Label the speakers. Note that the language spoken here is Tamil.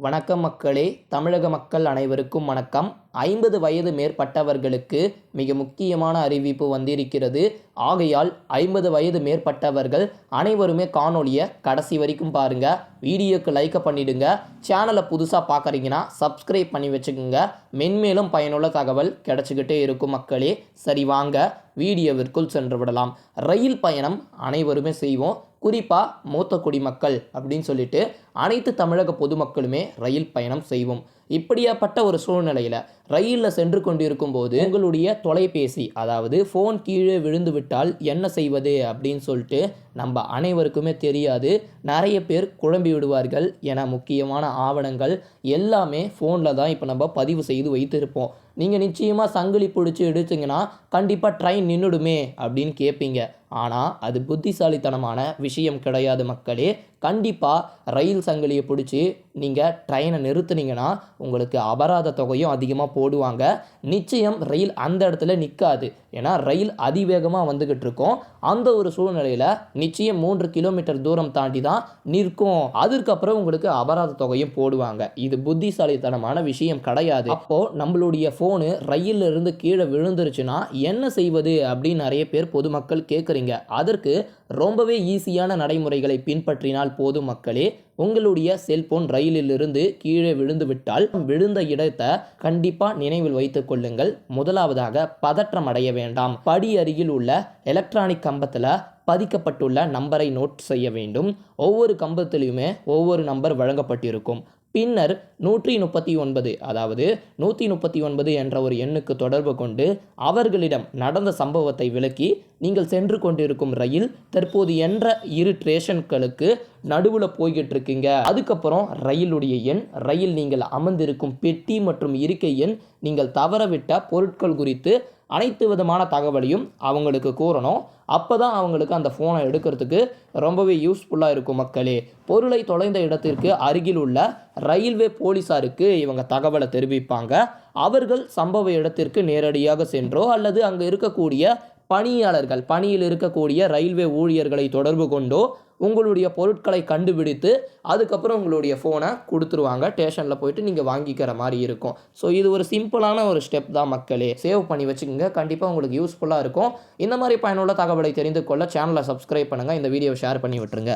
Speaker 1: வணக்கம் மக்களே. தமிழக மக்கள் அனைவருக்கும் வணக்கம். 50 வயது மேற்பட்டவர்களுக்கு மிக முக்கியமான அறிவிப்பு வந்திருக்கிறது. ஆகையால் 50 வயது மேற்பட்டவர்கள் அனைவருமே காணொலியை கடைசி வரைக்கும் பாருங்க. வீடியோக்கு லைக் பண்ணிடுங்க. சேனலை புதுசாக பார்க்குறீங்கன்னா சப்ஸ்கிரைப் பண்ணி வச்சுக்கோங்க. மென்மேலும் பயனுள்ள தகவல் கிடைச்சிக்கிட்டே இருக்கும் மக்களே. சரி, வாங்க வீடியோவிற்குள் சென்று விடலாம். ரயில் பயணம் அனைவருமே செய்வோம். குறிப்பாக மூத்த குடிமக்கள் அப்படின்னு சொல்லிட்டு அனைத்து தமிழக பொதுமக்களுமே ரயில் பயணம் செய்வோம். இப்படியாப்பட்ட ஒரு சூழ்நிலையில் ரயிலில் சென்று கொண்டிருக்கும் போது உங்களுடைய தொலைபேசி, அதாவது ஃபோன் கீழே விழுந்து விட்டால் என்ன செய்வது அப்படின்னு சொல்லிட்டு நம்ம அனைவருக்குமே தெரியாது. நிறைய பேர் குழம்பி விடுவார்கள். ஏன்னா முக்கியமான ஆவணங்கள் எல்லாமே ஃபோனில் தான் இப்போ நம்ம பதிவு செய்து வைத்திருப்போம். நீங்கள் நிச்சயமாக சங்கிலி பிடிச்சி எடுத்தீங்கன்னா கண்டிப்பாக ட்ரெயின் நின்றுடுமே அப்படின்னு கேட்பீங்க. ஆனால் அது புத்திசாலித்தனமான விஷயம் கிடையாது மக்களே. கண்டிப்பாக ரயில் சங்கிலியை பிடிச்சி நீங்கள் ட்ரெயினை நிறுத்துனீங்கன்னா உங்களுக்கு அபராத தொகையும் அதிகமாக போடுவாங்க. நிச்சயம் ரயில் அந்த இடத்துல நிற்காது. ஏன்னா ரயில் அதிவேகமாக வந்துக்கிட்டு இருக்கும். அந்த ஒரு சூழ்நிலையில் நிச்சயம் 3 கிலோமீட்டர் தூரம் தாண்டி தான் நிற்கும். அதுக்கப்புறம் உங்களுக்கு அபராத தொகையும் போடுவாங்க. இது புத்திசாலித்தனமான விஷயம் கிடையாது. அப்போது நம்மளுடைய ஃபோனு ரயிலில் இருந்து கீழே விழுந்துருச்சுன்னா என்ன செய்வது அப்படின்னு நிறைய பேர் பொதுமக்கள் கேட்குறீங்க. அதற்கு ரொம்பவே ஈஸியான நடைமுறைகளை பின்பற்றினால் போதும் மக்களே. உங்களுடைய செல்போன் ரயிலிலிருந்து கீழே விழுந்து விட்டால் விழுந்த இடத்தை கண்டிப்பாக நினைவில் வைத்துக் கொள்ளுங்கள். முதலாவதாக பதற்றம் அடைய வேண்டாம். படி அருகில் உள்ள எலக்ட்ரானிக் கம்பத்தில் பதிக்கப்பட்டுள்ள நம்பரை நோட் செய்ய வேண்டும். ஒவ்வொரு கம்பத்திலையுமே ஒவ்வொரு நம்பர் வழங்கப்பட்டிருக்கும். பின்னர் 139, அதாவது 139 என்ற ஒரு எண்ணுக்கு தொடர்பு கொண்டு அவர்களிடம் நடந்த சம்பவத்தை விளக்கி நீங்கள் சென்று கொண்டிருக்கும் ரயில் தற்போது என்ற 2 ஸ்டேஷன்களுக்கு நடுவில் போய்கிட்டு இருக்கீங்க. அதுக்கப்புறம் ரயிலுடைய எண், ரயில் நீங்கள் அமர்ந்திருக்கும் பெட்டி மற்றும் இருக்கை எண், நீங்கள் தவறவிட்ட பொருட்கள் குறித்து அனைத்து விதமான தகவலையும் அவங்களுக்கு கூறணும். அப்போ தான் அவங்களுக்கு அந்த ஃபோனை எடுக்கிறதுக்கு ரொம்பவே யூஸ்ஃபுல்லாக இருக்கும் மக்களே. பொருளை தொலைந்த இடத்திற்கு அருகில் உள்ள ரயில்வே போலீஸாருக்கு இவங்க தகவலை தெரிவிப்பாங்க. அவர்கள் சம்பவ இடத்திற்கு நேரடியாக சென்றோ அல்லது அங்கே இருக்கக்கூடிய பணியாளர்கள், பணியில் இருக்கக்கூடிய ரயில்வே ஊழியர்களை தொடர்பு கொண்டோ உங்களுடைய பொருட்களை கண்டுபிடித்து அதுக்கப்புறம் உங்களுடைய ஃபோனை கொடுத்துருவாங்க. ஸ்டேஷனில் போயிட்டு நீங்கள் வாங்கிக்கிற மாதிரி இருக்கும். ஸோ இது ஒரு சிம்பிளான ஒரு ஸ்டெப் தான் மக்களே. சேவ் பண்ணி வச்சுக்கோங்க. கண்டிப்பாக உங்களுக்கு யூஸ்ஃபுல்லாக இருக்கும். இந்த மாதிரி பயனுள்ள தகவலை தெரிந்து கொள்ள சேனலை சப்ஸ்கிரைப் பண்ணுங்கள். இந்த வீடியோவை ஷேர் பண்ணி விட்டுருங்க.